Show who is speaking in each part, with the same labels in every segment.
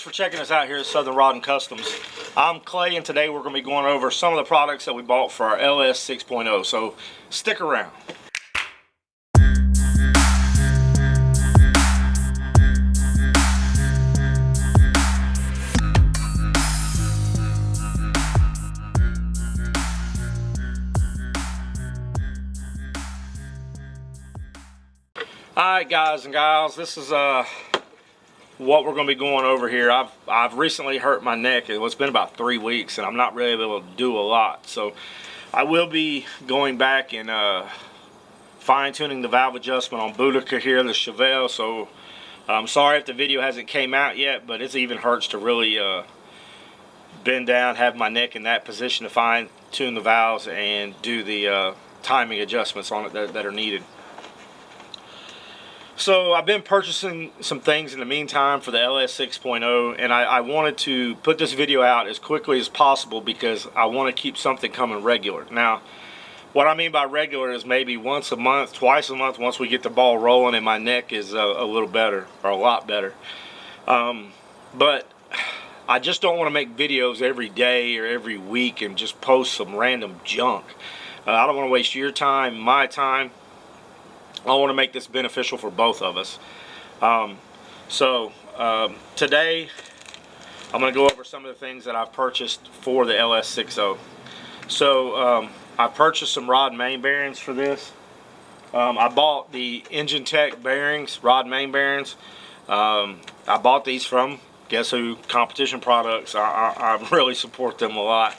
Speaker 1: for checking us out here at Southern Rod and Customs. I'm Clay, and today we're going to be going over some of the products that we bought for our LS 6.0, so stick around. Alright guys and gals, this is what we're going to be going over here. I've recently hurt my neck. It's been about 3 weeks and I'm not really able to do a lot, so I will be going back and fine-tuning the valve adjustment on Boudica here, the Chevelle. So I'm sorry if the video hasn't came out yet, but it even hurts to really bend down, have my neck in that position to fine-tune the valves and do the timing adjustments on it that are needed. So I've been purchasing some things in the meantime for the LS 6.0, and I wanted to put this video out as quickly as possible because I want to keep something coming regular. Now, what I mean by regular is maybe once a month, twice a month, once we get the ball rolling and my neck is a little better, or a lot better. But I just don't want to make videos every day or every week and just post some random junk. I don't want to waste your time, my time. I want to make this beneficial for both of us. Today I'm going to go over some of the things that I've purchased for the LS 6.0. So I purchased some rod main bearings for this. I bought the Engine Tech bearings, rod main bearings. I bought these from, guess who, Competition Products. I really support them a lot.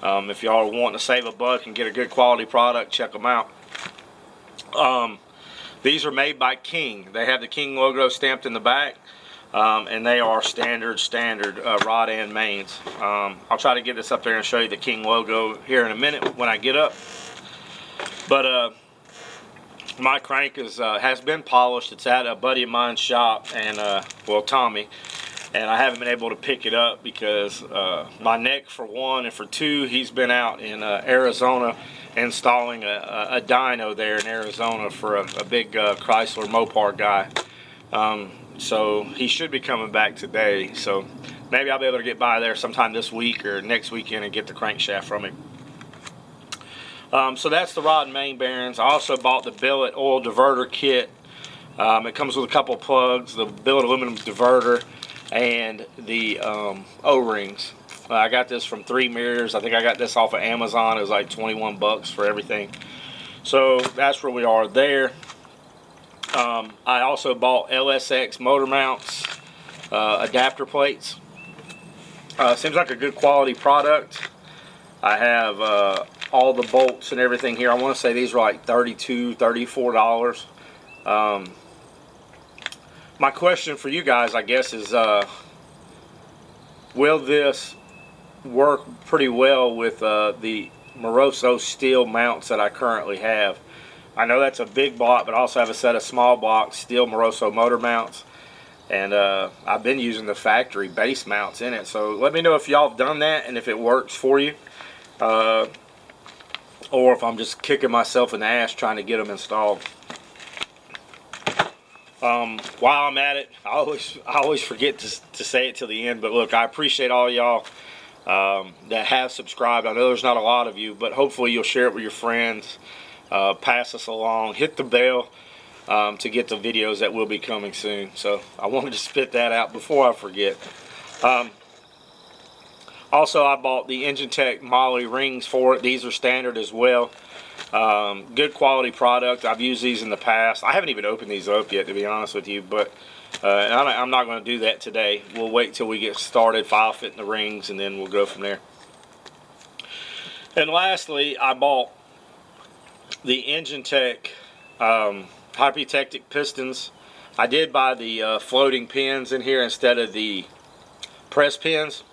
Speaker 1: If y'all want to save a buck and get a good quality product, check them out. These are made by King. They have the King logo stamped in the back, and they are standard rod and mains. I'll try to get this up there and show you the King logo here in a minute when I get up. But my crank has been polished. It's at a buddy of mine's shop, and well, Tommy, and I haven't been able to pick it up because my neck, for one, and for two, he's been out in Arizona installing a dyno there in Arizona for a big Chrysler Mopar guy. So he should be coming back today, so maybe I'll be able to get by there sometime this week or next weekend and get the crankshaft from him. So that's the rod and main bearings. I also bought the billet oil diverter kit. It comes with a couple of plugs, the billet aluminum diverter, and the O-rings. I got this from 3 Mirrors. I think I got this off of Amazon. It was like 21 bucks for everything. So that's where we are there. I also bought LSX motor mounts, adapter plates. Seems like a good quality product. I have all the bolts and everything here. I want to say these are like $32, $34. My question for you guys, I guess, is will this work pretty well with the Moroso steel mounts that I currently have? I know that's a big block, but I also have a set of small block steel Moroso motor mounts, and I've been using the factory base mounts in it. So let me know if y'all have done that and if it works for you, or if I'm just kicking myself in the ass trying to get them installed. While I'm at it, I always forget to say it till the end, but look, I appreciate all y'all that have subscribed. I know there's not a lot of you, but hopefully you'll share it with your friends, pass us along, hit the bell to get the videos that will be coming soon. So I wanted to spit that out before I forget. Also, I bought the Engine Tech Molly rings for it. These are standard as well. Good quality product. I've used these in the past. I haven't even opened these up yet, to be honest with you, but I'm not going to do that today. We'll wait till we get started, file fitting the rings, and then we'll go from there. And lastly, I bought the Engine Tech hypertectic pistons. I did buy the floating pins in here instead of the press pins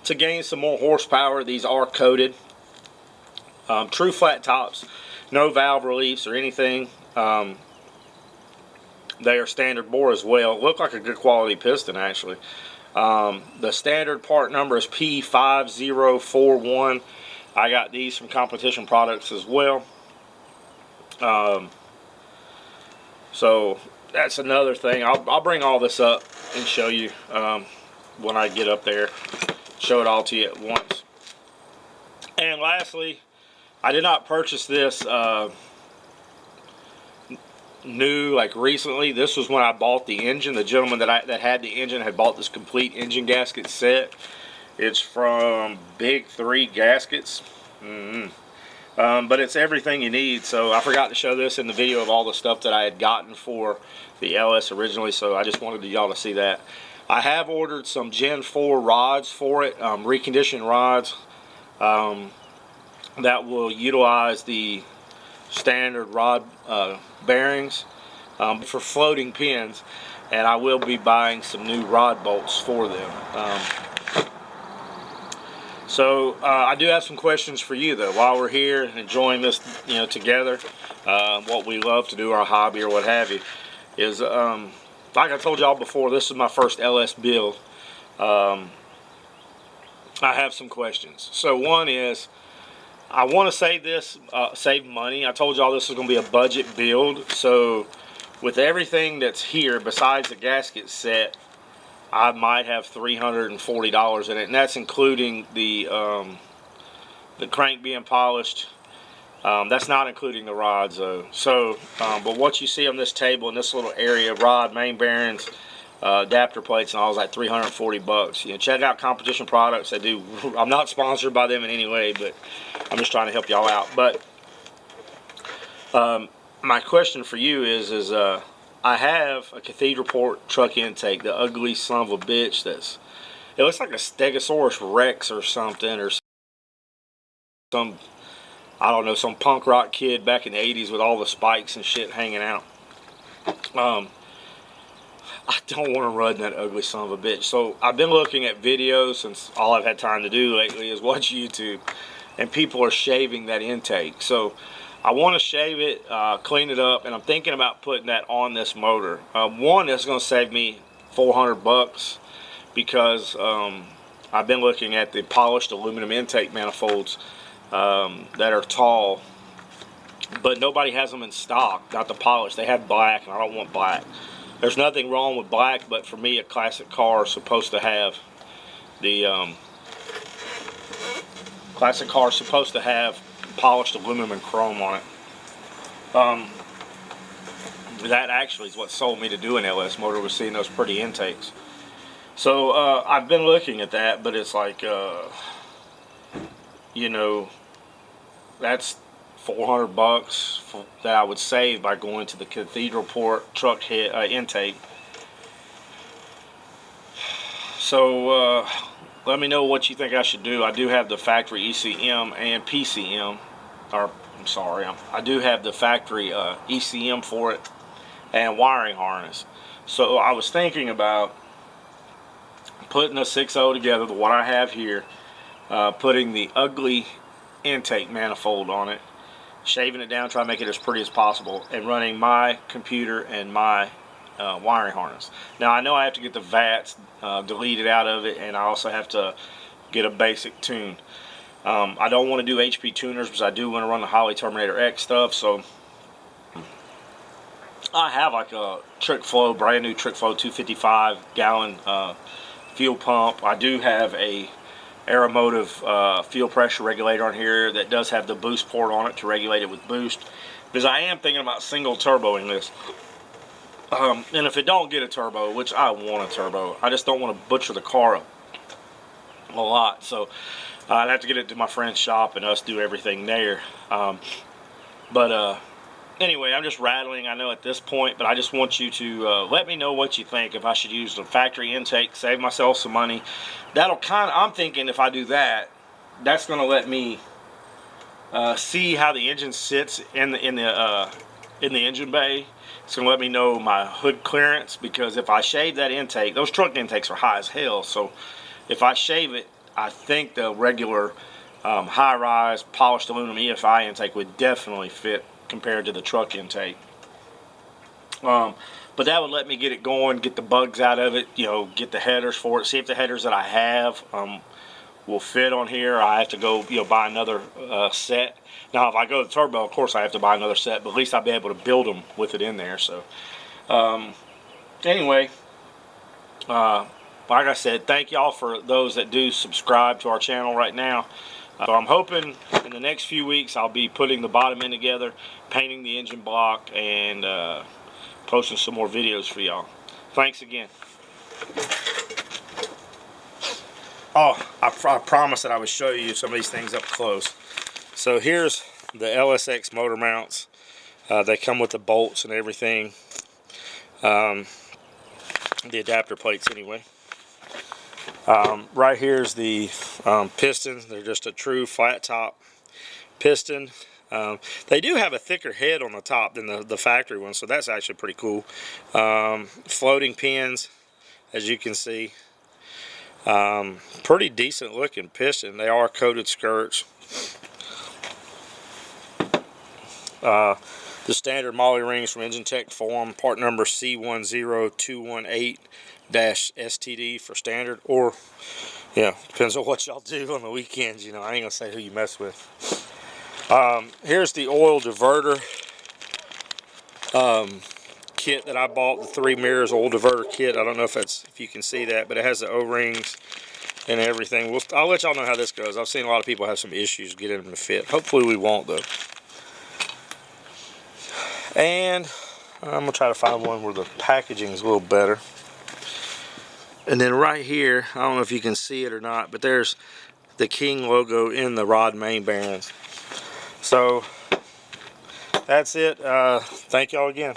Speaker 1: to gain some more horsepower. These are coated. True flat tops, no valve reliefs or anything. They are standard bore as well. Look like a good quality piston, actually. The standard part number is P5041. I got these from Competition Products as well. So that's another thing. I'll bring all this up and show you when I get up there. Show it all to you at once. And lastly, I did not purchase this new like recently. This was when I bought the engine. The gentleman that had the engine had bought this complete engine gasket set. It's from Big 3 Gaskets. But it's everything you need. So I forgot to show this in the video of all the stuff that I had gotten for the LS originally, so I just wanted y'all to see that. I have ordered some Gen 4 rods for it, reconditioned rods that will utilize the standard rod bearings for floating pins, and I will be buying some new rod bolts for them. So I do have some questions for you though while we're here enjoying this, you know, together. What we love to do, our hobby or what have you, is like I told y'all before, this is my first LS build. I have some questions. So one is, I want to save money. I told y'all this is going to be a budget build. So with everything that's here besides the gasket set, I might have $340 in it, and that's including the crank being polished. That's not including the rods though. So, but what you see on this table in this little area, rod, main bearings, adapter plates, and all is like $340. You know, check out Competition Products. They do. I'm not sponsored by them in any way, but I'm just trying to help y'all out. But my question for you is I have a Cathedral Port truck intake, the ugly son of a bitch. It looks like a Stegosaurus Rex or something, or some, I don't know, some punk rock kid back in the 80s with all the spikes and shit hanging out. I don't want to run that ugly son of a bitch. So I've been looking at videos, since all I've had time to do lately is watch YouTube, and people are shaving that intake. So I want to shave it, clean it up, and I'm thinking about putting that on this motor. One, that's going to save me $400 because I've been looking at the polished aluminum intake manifolds that are tall, but nobody has them in stock, not the polished. They have black, and I don't want black. There's nothing wrong with black, but for me, a classic car is supposed to have polished aluminum and chrome on it. That actually is what sold me to do an LS motor, was seeing those pretty intakes. So I've been looking at that, but it's like, you know, that's $400 that I would save by going to the Cathedral Port truck intake. So let me know what you think I should do. I do have the factory ECM and PCM, or I'm sorry, I do have the factory ECM for it and wiring harness. So I was thinking about putting a 6.0 together, the one I have here, putting the ugly intake manifold on it, shaving it down, trying to make it as pretty as possible, and running my computer and my wiring harness. Now I know I have to get the VATs deleted out of it, and I also have to get a basic tune. I don't want to do HP tuners because I do want to run the Holley Terminator X stuff. So I have like a Trick Flow, brand new Trick Flow 255 gallon fuel pump. I do have a Aeromotive fuel pressure regulator on here that does have the boost port on it to regulate it with boost, because I am thinking about single turboing this. And if it don't get a turbo, which I want a turbo, I just don't want to butcher the car up a lot. So I'd have to get it to my friend's shop and us do everything there. Anyway, I'm just rattling, I know, at this point, but I just want you to let me know what you think. If I should use the factory intake, save myself some money. That'll I'm thinking if I do that, that's going to let me see how the engine sits in the engine bay. It's going to let me know my hood clearance, because if I shave that intake, those truck intakes are high as hell. So if I shave it, I think the regular high-rise polished aluminum EFI intake would definitely fit compared to the truck intake. But that would let me get it going, get the bugs out of it, you know, get the headers for it, see if the headers that I have will fit on here. I have to go, you know, buy another set. Now if I go to turbo, of course I have to buy another set, but at least I'll be able to build them with it in there. So Anyway, like I said, thank y'all for those that do subscribe to our channel right now. So I'm hoping in the next few weeks I'll be putting the bottom end together, painting the engine block, and posting some more videos for y'all. Thanks again. Oh, I promised that I would show you some of these things up close. So here's the LSX motor mounts. They come with the bolts and everything. The adapter plates anyway. Right here's the piston. They're just a true flat top piston. They do have a thicker head on the top than the factory one, so that's actually pretty cool. Floating pins, as you can see. Pretty decent looking piston. They are coated skirts. The standard Molle rings from Engine Tech form, part number C10218-STD for standard, or yeah, depends on what y'all do on the weekends. You know, I ain't gonna say who you mess with. Here's the oil diverter kit that I bought, the 3 mirrors oil diverter kit. I don't know if you can see that, but it has the O-rings and everything. I'll let y'all know how this goes. I've seen a lot of people have some issues getting them to fit. Hopefully we won't, though. And I'm going to try to find one where the packaging is a little better. And then right here, I don't know if you can see it or not, but there's the King logo in the rod main bearings. So that's it. Thank y'all again.